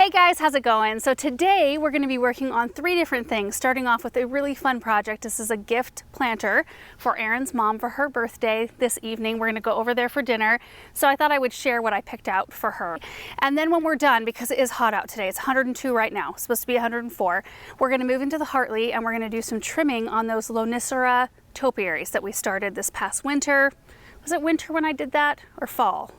Hey guys, how's it going? So today we're going to be working on 3 different things, starting off with a really fun project. This is a gift planter for Erin's mom for her birthday this evening. We're going to go over there for dinner. So I thought I would share what I picked out for her. And then when we're done, because it is hot out today, it's 102 right now, it's supposed to be 104, we're going to move into the Hartley and we're going to do some trimming on those Lonicera topiaries that we started this past winter. Was it winter when I did that or fall?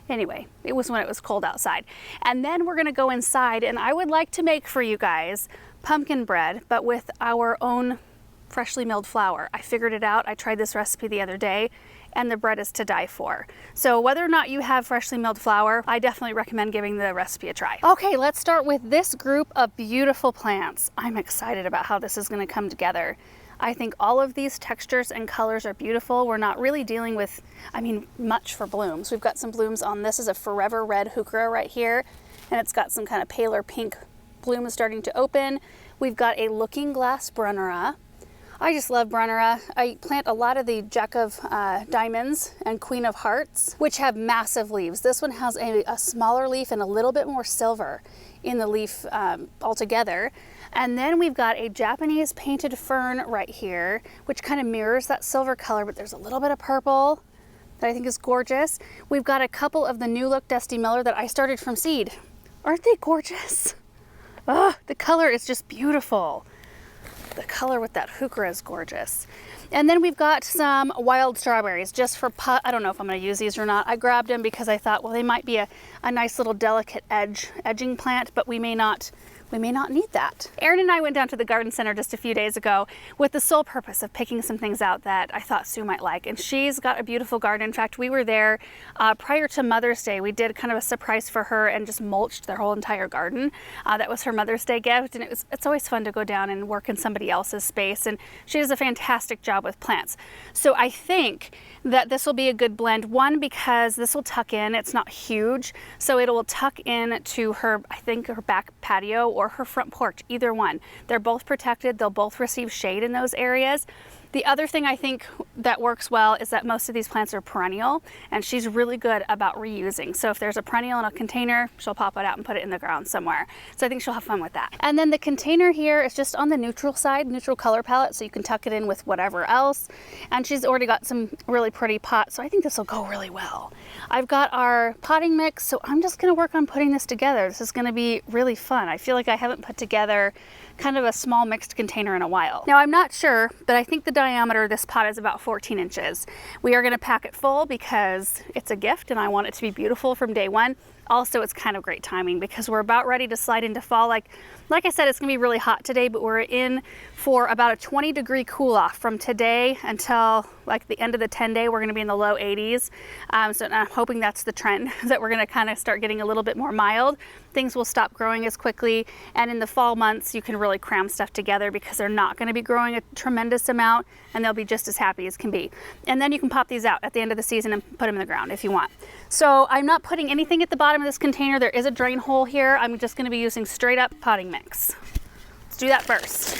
Anyway, it was when it was cold outside. And then we're gonna go inside and I would like to make for you guys pumpkin bread, but with our own freshly milled flour. I figured it out. I tried this recipe the other day and the bread is to die for. So whether or not you have freshly milled flour, I definitely recommend giving the recipe a try. Okay, let's start with this group of beautiful plants. I'm excited about how this is gonna come together. I think all of these textures and colors are beautiful. We're not really dealing with, much for blooms. We've got some blooms on this is a forever red heuchera right here, and it's got some kind of paler pink blooms starting to open. We've got a looking glass brunnera. I just love brunnera. I plant a lot of the Jack of Diamonds and Queen of Hearts, which have massive leaves. This one has a smaller leaf and a little bit more silver in the leaf altogether. And then we've got a Japanese painted fern right here, which kind of mirrors that silver color, but there's a little bit of purple that I think is gorgeous. We've got a couple of the New Look Dusty Miller that I started from seed. Aren't they gorgeous? Oh, the color is just beautiful. The color with that heuchera is gorgeous. And then we've got some wild strawberries just for pot. I don't know if I'm going to use these or not. I grabbed them because I thought, well, they might be a nice little delicate edging plant, but we may not need that. Erin and I went down to the garden center just a few days ago with the sole purpose of picking some things out that I thought Sue might like. And she's got a beautiful garden. In fact, we were there prior to Mother's Day. We did kind of a surprise for her and just mulched their whole entire garden. That was her Mother's Day gift. And it's always fun to go down and work in somebody else's space. And she does a fantastic job with plants. So I think that this will be a good blend. One, because this will tuck in. It's not huge. So it will tuck in to her, I think, her back patio or her front porch, either one. They're both protected. They'll both receive shade in those areas. The other thing I think that works well is that most of these plants are perennial, and she's really good about reusing. So if there's a perennial in a container, she'll pop it out and put it in the ground somewhere. So I think she'll have fun with that. And then the container here is just on the neutral side, neutral color palette, so you can tuck it in with whatever else. And she's already got some really pretty pots, so I think this will go really well. I've got our potting mix, so I'm just gonna work on putting this together. This is gonna be really fun. I feel like I haven't put together kind of a small mixed container in a while. Now I'm not sure, but I think the diameter of this pot is about 14 inches. We are gonna pack it full because it's a gift and I want it to be beautiful from day one. Also, it's kind of great timing because we're about ready to slide into fall. Like I said, it's gonna be really hot today, but we're in for about a 20-degree cool off from today until like the end of the 10-day. We're gonna be in the low 80s. So I'm hoping that's the trend, that we're gonna kind of start getting a little bit more mild. Things will stop growing as quickly. And in the fall months, you can really cram stuff together because they're not gonna be growing a tremendous amount and they'll be just as happy as can be. And then you can pop these out at the end of the season and put them in the ground if you want. So I'm not putting anything at the bottom of this container. There is a drain hole here. I'm just gonna be using straight up potting mix. Let's do that first.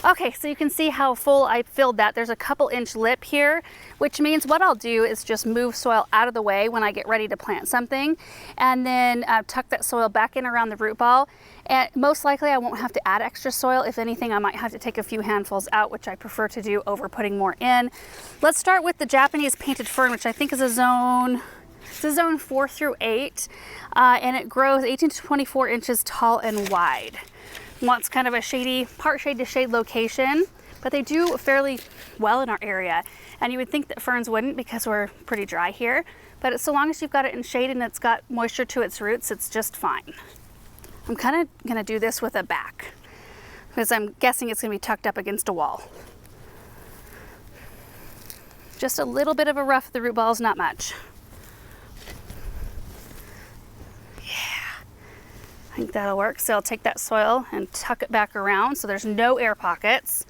Okay, so you can see how full I filled that. There's a couple inch lip here, which means what I'll do is just move soil out of the way when I get ready to plant something, and then tuck that soil back in around the root ball. And most likely I won't have to add extra soil. If anything, I might have to take a few handfuls out, which I prefer to do over putting more in. Let's start with the Japanese painted fern, which I think is a zone 4 through 8, and it grows 18 to 24 inches tall and wide. Wants kind of a shady, part shade to shade location, but they do fairly well in our area. And you would think that ferns wouldn't because we're pretty dry here, but so long as you've got it in shade and it's got moisture to its roots, it's just fine. I'm kind of gonna do this with a back because I'm guessing it's gonna be tucked up against a wall. Just a little bit of a rough at the root balls, not much. I think that'll work. So I'll take that soil and tuck it back around so there's no air pockets.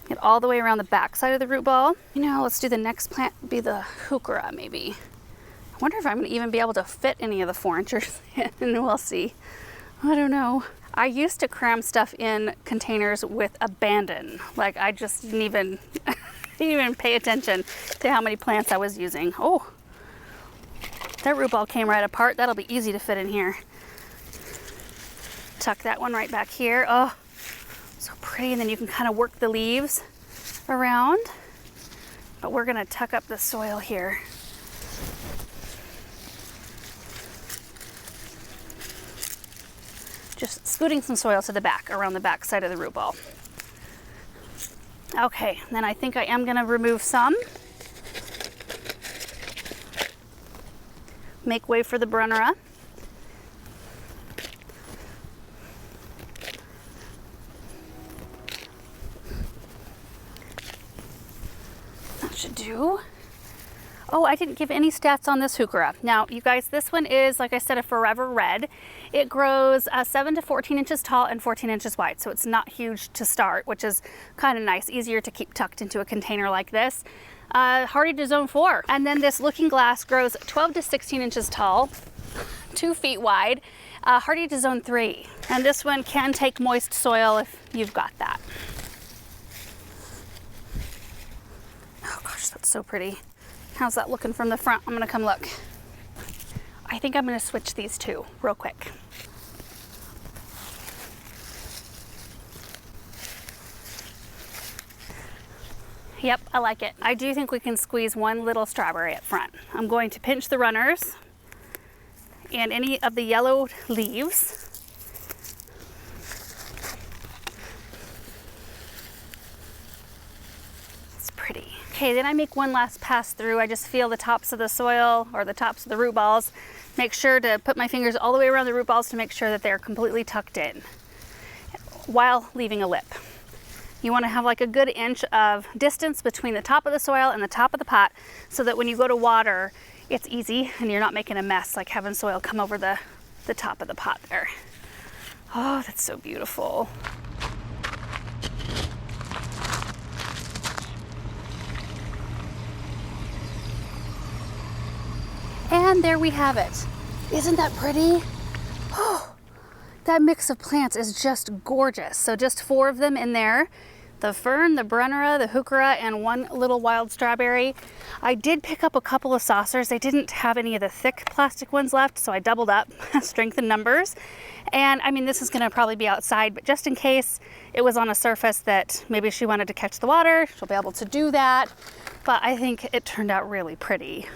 Get all the way around the back side of the root ball. You know, let's do the next plant, be the heuchera maybe. I wonder if I'm gonna even be able to fit any of the 4 inchers in, and we'll see. I don't know. I used to cram stuff in containers with abandon. Like I just didn't even, didn't even pay attention to how many plants I was using. Oh, that root ball came right apart. That'll be easy to fit in here. Tuck that one right back here. Oh, so pretty. And then you can kind of work the leaves around. But we're gonna tuck up the soil here. Just scooting some soil to the back, around the back side of the root ball. Okay, then I think I am gonna remove some. Make way for the Brunnera. That should do. Oh, I didn't give any stats on this heuchera. Now, you guys, this one is, like I said, a forever red. It grows 7 to 14 inches tall and 14 inches wide, so it's not huge to start, which is kind of nice, easier to keep tucked into a container like this. Hardy to zone 4. And then this looking glass grows 12 to 16 inches tall, 2 feet wide, hardy to zone 3. And this one can take moist soil if you've got that. Oh gosh, that's so pretty. How's that looking from the front? I'm gonna come look. I think I'm gonna switch these two real quick. Yep, I like it. I do think we can squeeze one little strawberry up front. I'm going to pinch the runners and any of the yellow leaves. It's pretty. Okay, then I make one last pass through. I just feel the tops of the soil or the tops of the root balls. Make sure to put my fingers all the way around the root balls to make sure that they're completely tucked in while leaving a lip. You want to have like a good inch of distance between the top of the soil and the top of the pot so that when you go to water, it's easy and you're not making a mess like having soil come over the top of the pot there. Oh, that's so beautiful. And there we have it. Isn't that pretty? Oh, that mix of plants is just gorgeous. So just 4 of them in there. The fern, the Brunnera, the heuchera, and one little wild strawberry. I did pick up a couple of saucers. They didn't have any of the thick plastic ones left, so I doubled up, strength in numbers. And I mean, this is gonna probably be outside, but just in case it was on a surface that maybe she wanted to catch the water, she'll be able to do that. But I think it turned out really pretty.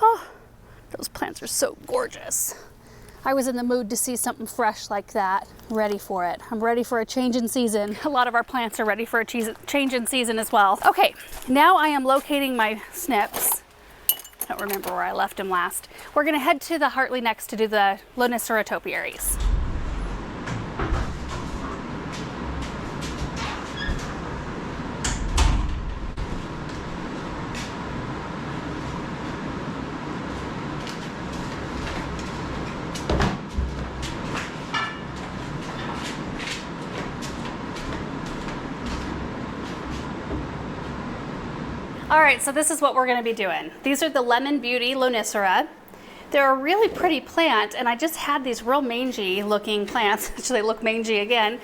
Oh, those plants are so gorgeous. I was in the mood to see something fresh like that. Ready for it. I'm ready for a change in season. A lot of our plants are ready for a change in season as well. Okay, now I am locating my snips. I don't remember where I left them last. We're gonna head to the Hartley next to do the Lonicera topiaries. All right, so this is what we're gonna be doing. These are the Lemon Beauty Lonicera. They're a really pretty plant, and I just had these real mangy looking plants, actually they look mangy again,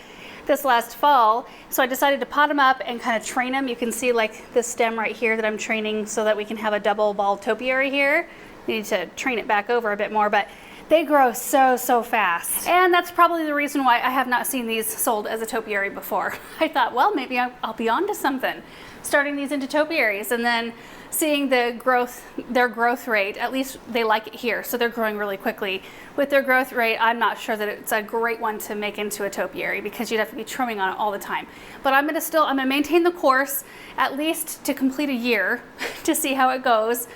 this last fall. So I decided to pot them up and kind of train them. You can see like this stem right here that I'm training so that we can have a double ball topiary here. We need to train it back over a bit more, but they grow so fast. And that's probably the reason why I have not seen these sold as a topiary before. I thought, well, maybe I'll be onto something. Starting these into topiaries and then seeing their growth rate. At least they like it here, so they're growing really quickly. With their growth rate, I'm not sure that it's a great one to make into a topiary because you'd have to be trimming on it all the time. But I'm gonna maintain the course at least to complete a year to see how it goes.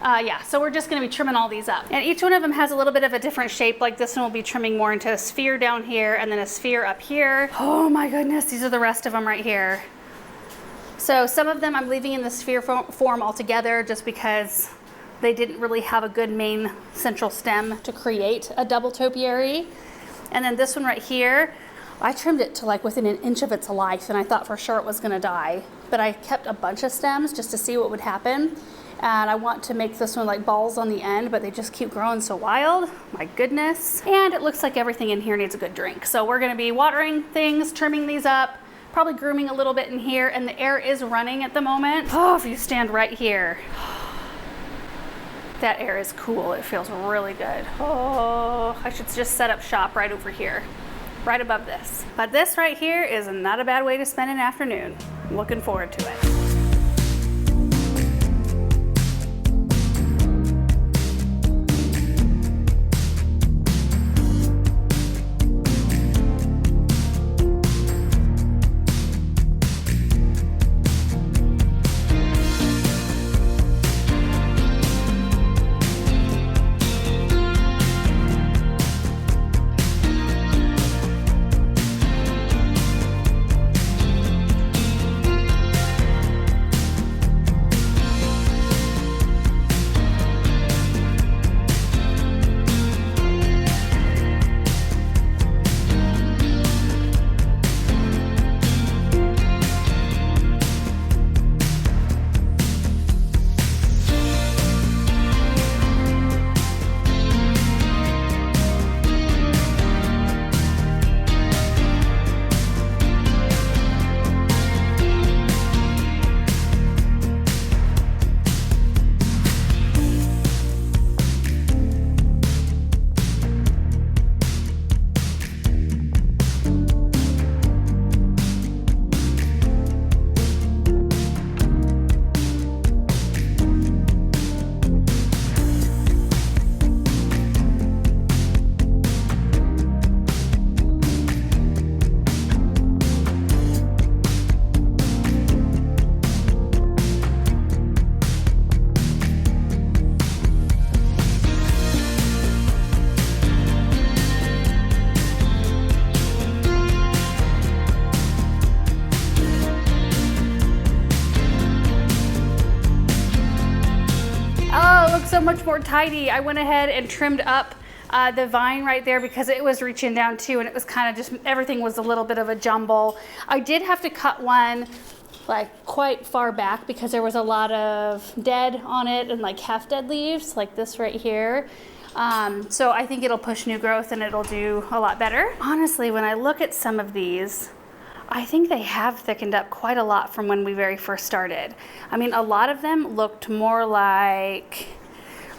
Yeah, so we're just gonna be trimming all these up. And each one of them has a little bit of a different shape. Like this one will be trimming more into a sphere down here and then a sphere up here. Oh my goodness, these are the rest of them right here. So some of them I'm leaving in the sphere form altogether just because they didn't really have a good main central stem to create a double topiary. And then this one right here, I trimmed it to like within an inch of its life and I thought for sure it was gonna die. But I kept a bunch of stems just to see what would happen. And I want to make this one like balls on the end, but they just keep growing so wild. My goodness. And it looks like everything in here needs a good drink. So we're gonna be watering things, trimming these up, probably grooming a little bit in here, and the air is running at the moment. Oh, if you stand right here, that air is cool. It feels really good. Oh, I should just set up shop right over here, right above this. But this right here is not a bad way to spend an afternoon. I'm looking forward to it. So much more tidy. I went ahead and trimmed up the vine right there because it was reaching down too, and it was kind of just, everything was a little bit of a jumble. I did have to cut one like quite far back because there was a lot of dead on it and like half dead leaves like this right here. So I think it'll push new growth and it'll do a lot better. Honestly, when I look at some of these, I think they have thickened up quite a lot from when we very first started. I mean, a lot of them looked more like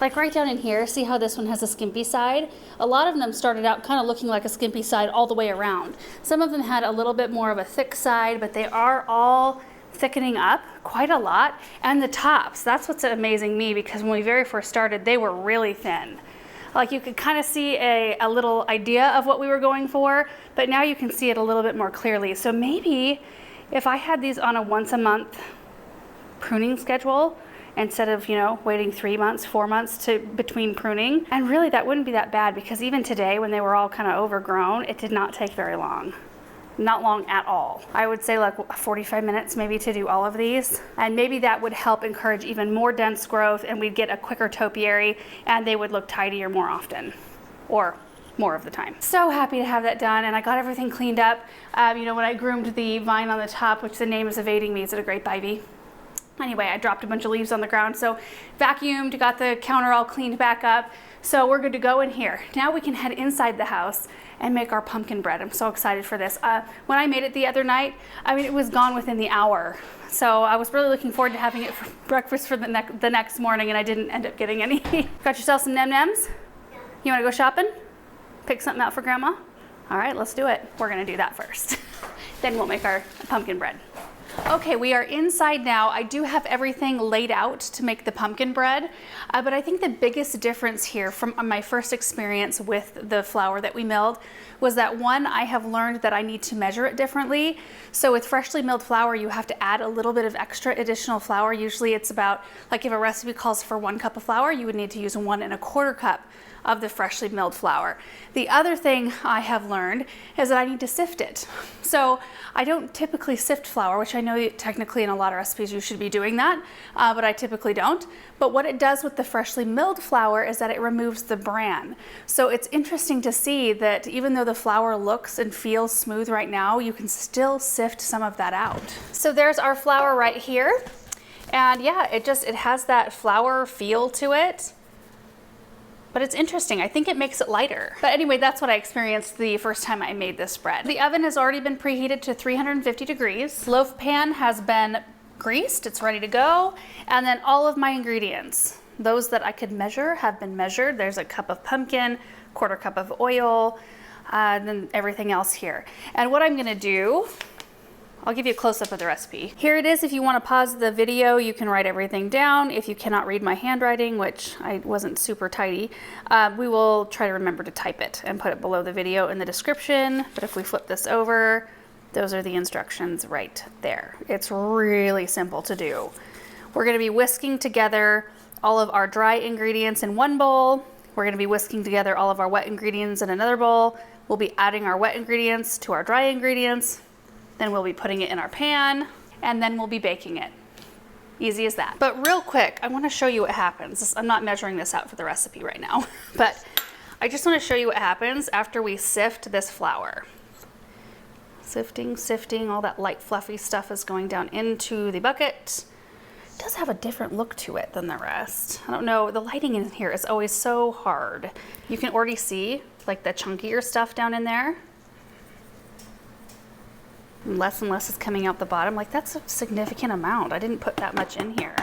right down in here, see how this one has a skimpy side? A lot of them started out kind of looking like a skimpy side all the way around. Some of them had a little bit more of a thick side, but they are all thickening up quite a lot. And the tops, that's what's amazing me, because when we very first started, they were really thin. Like you could kind of see a little idea of what we were going for, but now you can see it a little bit more clearly. So maybe if I had these on a once a month pruning schedule, instead of, you know, waiting 3 months, 4 months between pruning. And really that wouldn't be that bad, because even today when they were all kind of overgrown, it did not take very long. Not long at all. I would say like 45 minutes maybe to do all of these. And maybe that would help encourage even more dense growth, and we'd get a quicker topiary and they would look tidier more often, or more of the time. So happy to have that done, and I got everything cleaned up. You know, when I groomed the vine on the top, which the name is evading me, is it a grape ivy? Anyway, I dropped a bunch of leaves on the ground, so vacuumed, got the counter all cleaned back up. So we're good to go in here. Now we can head inside the house and make our pumpkin bread. I'm so excited for this. When I made it the other night, I mean, it was gone within the hour. So I was really looking forward to having it for breakfast for the next morning, and I didn't end up getting any. Got yourself some M&Ms? Yeah. You wanna go shopping? Pick something out for Grandma? All right, let's do it. We're gonna do that first. Then we'll make our pumpkin bread. Okay, we are inside now. I do have everything laid out to make the pumpkin bread, but I think the biggest difference here from my first experience with the flour that we milled was that, one, I have learned that I need to measure it differently. So with freshly milled flour, you have to add a little bit of extra additional flour. Usually it's about, like if a recipe calls for 1 cup of flour, you would need to use 1 1/4 cup of the freshly milled flour. The other thing I have learned is that I need to sift it. So I don't typically sift flour, which I know technically in a lot of recipes you should be doing that, but I typically don't. But what it does with the freshly milled flour is that it removes the bran. So it's interesting to see that even though the flour looks and feels smooth right now, you can still sift some of that out. So there's our flour right here. And yeah, it has that flour feel to it. But it's interesting. I think it makes it lighter. But anyway, that's what I experienced the first time I made this bread. The oven has already been preheated to 350 degrees. Loaf pan has been greased. It's ready to go. And then all of my ingredients, those that I could measure, have been measured. There's a cup of pumpkin, quarter cup of oil, and then everything else here. And what I'm gonna do, I'll give you a close-up of the recipe. Here it is. If you want to pause the video, you can write everything down. If you cannot read my handwriting, which I wasn't super tidy, we will try to remember to type it and put it below the video in the description. But if we flip this over, those are the instructions right there. It's really simple to do. We're going to be whisking together all of our dry ingredients in one bowl. We're going to be whisking together all of our wet ingredients in another bowl. We'll be adding our wet ingredients to our dry ingredients. Then we'll be putting it in our pan, and then we'll be baking it. Easy as that. But real quick, I want to show you what happens. I'm not measuring this out for the recipe right now, but I just want to show you what happens after we sift this flour. Sifting, all that light fluffy stuff is going down into the bucket. It does have a different look to it than the rest. I don't know, the lighting in here is always so hard. You can already see like the chunkier stuff down in there. Less and less is coming out the bottom. Like, that's a significant amount. I didn't put that much in here.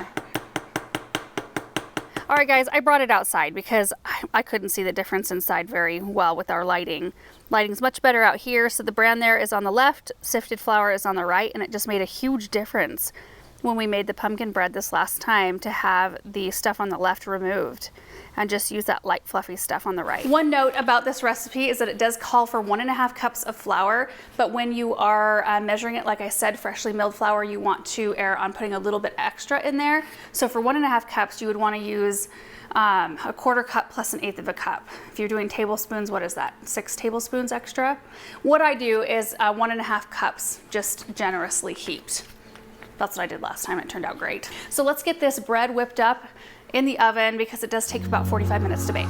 All right, guys, I brought it outside because I couldn't see the difference inside very well with our lighting. Lighting's much better out here. So the bran there is on the left, sifted flour is on the right, and it just made a huge difference when we made the pumpkin bread this last time to have the stuff on the left removed and just use that light fluffy stuff on the right. One note about this recipe is that it does call for 1.5 cups of flour, but when you are measuring it, like I said, freshly milled flour, you want to err on putting a little bit extra in there. So for 1.5 cups, you would want to use a quarter cup plus 1/8 of a cup. If you're doing tablespoons, what is that? 6 tablespoons extra? What I do is 1.5 cups, just generously heaped. That's what I did last time. It turned out great. So let's get this bread whipped up in the oven because it does take about 45 minutes to bake.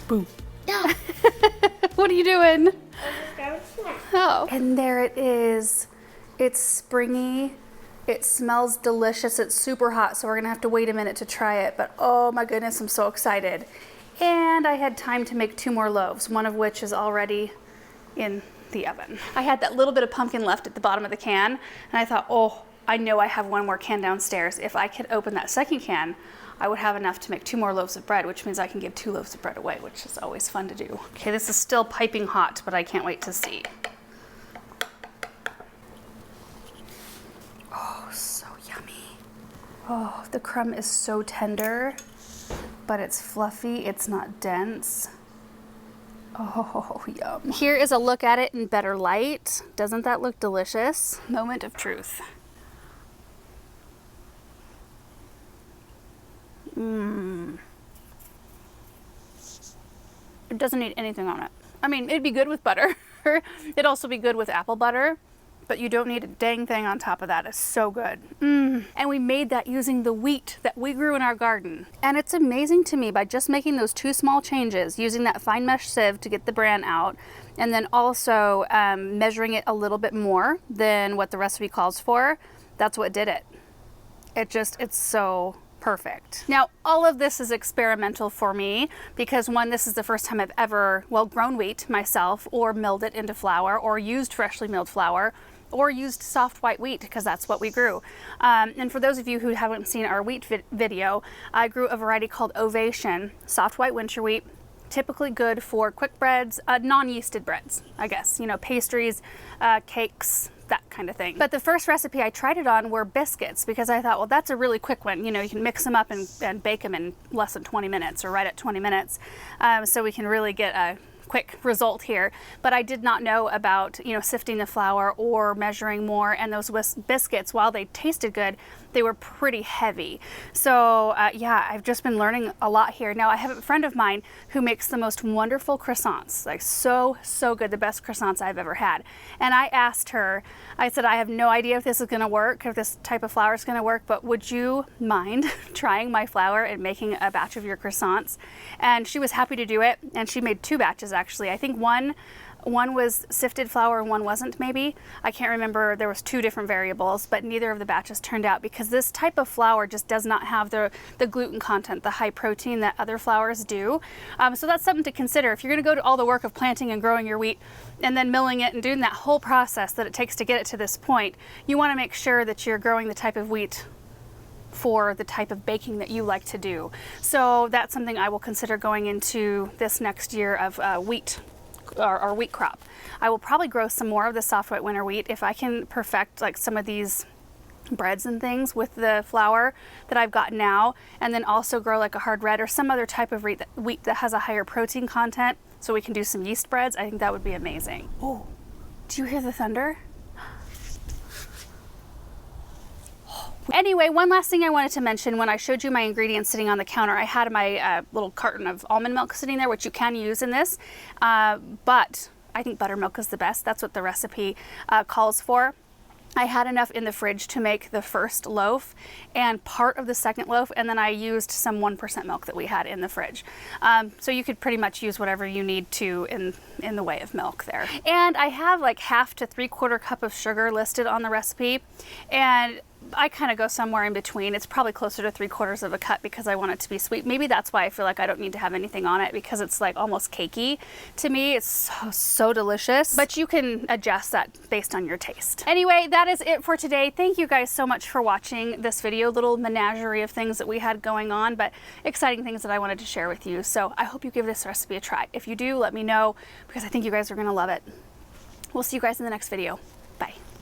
Boom. No. What are you doing? Oh. And there it is. It's springy. It smells delicious. It's super hot, so we're gonna have to wait a minute to try it, but oh my goodness, I'm so excited. And I had time to make 2 more loaves, one of which is already in the oven. I had that little bit of pumpkin left at the bottom of the can, and I thought, oh, I know I have 1 more can downstairs. If I could open that second can, I would have enough to make 2 more loaves of bread, which means I can give 2 loaves of bread away, which is always fun to do. Okay, this is still piping hot, but I can't wait to see. Oh, so yummy. Oh, the crumb is so tender, but it's fluffy, it's not dense. Oh, yum. Here is a look at it in better light. Doesn't that look delicious? Moment of truth. Mmm. It doesn't need anything on it. I mean, it'd be good with butter. It'd also be good with apple butter, but you don't need a dang thing on top of that. It's so good. And we made that using the wheat that we grew in our garden. And it's amazing to me, by just making those 2 small changes, using that fine mesh sieve to get the bran out, and then also measuring it a little bit more than what the recipe calls for, that's what did it. It's so perfect. Now, all of this is experimental for me because one, this is the first time I've ever, well, grown wheat myself or milled it into flour or used freshly milled flour or used soft white wheat because that's what we grew. And for those of you who haven't seen our wheat video, I grew a variety called Ovation, soft white winter wheat, typically good for quick breads, non-yeasted breads, I guess, you know, pastries, cakes, that kind of thing. But the first recipe I tried it on were biscuits because I thought, well, that's a really quick one. You know, you can mix them up and bake them in less than 20 minutes or right at 20 minutes. So we can really get a quick result here. But I did not know about, you know, sifting the flour or measuring more, and those biscuits, while they tasted good, they were pretty heavy. So yeah, I've just been learning a lot here. Now I have a friend of mine who makes the most wonderful croissants, like so good, the best croissants I've ever had. And I asked her, I said, I have no idea if this is gonna work, if this type of flour is gonna work, but would you mind trying my flour and making a batch of your croissants? And she was happy to do it, and she made 2 batches actually. I think one was sifted flour and one wasn't, maybe. I can't remember. There was 2 different variables, but neither of the batches turned out because this type of flour just does not have the gluten content, the high protein that other flours do. So that's something to consider. If you're gonna go to all the work of planting and growing your wheat and then milling it and doing that whole process that it takes to get it to this point, you wanna make sure that you're growing the type of wheat for the type of baking that you like to do. So that's something I will consider going into this next year of wheat, or wheat crop. I will probably grow some more of the soft white winter wheat if I can perfect like some of these breads and things with the flour that I've got now, and then also grow like a hard red or some other type of wheat that has a higher protein content so we can do some yeast breads. I think that would be amazing. Oh, do you hear the thunder? Anyway, one last thing I wanted to mention, when I showed you my ingredients sitting on the counter, I had my little carton of almond milk sitting there, which you can use in this, but I think buttermilk is the best. That's what the recipe calls for. I had enough in the fridge to make the first loaf and part of the second loaf, and then I used some 1% milk that we had in the fridge. So you could pretty much use whatever you need to in the way of milk there. And I have like 1/2 to 3/4 cup of sugar listed on the recipe, and I kind of go somewhere in between. It's probably closer to 3/4 of a cup because I want it to be sweet. Maybe that's why I feel like I don't need to have anything on it, because it's like almost cakey to me. It's so delicious, but you can adjust that based on your taste. Anyway, that is it for today. Thank you guys so much for watching this video. Little menagerie of things that we had going on, but exciting things that I wanted to share with you. So I hope you give this recipe a try. If you do, let me know, because I think you guys are gonna love it. We'll see you guys in the next video.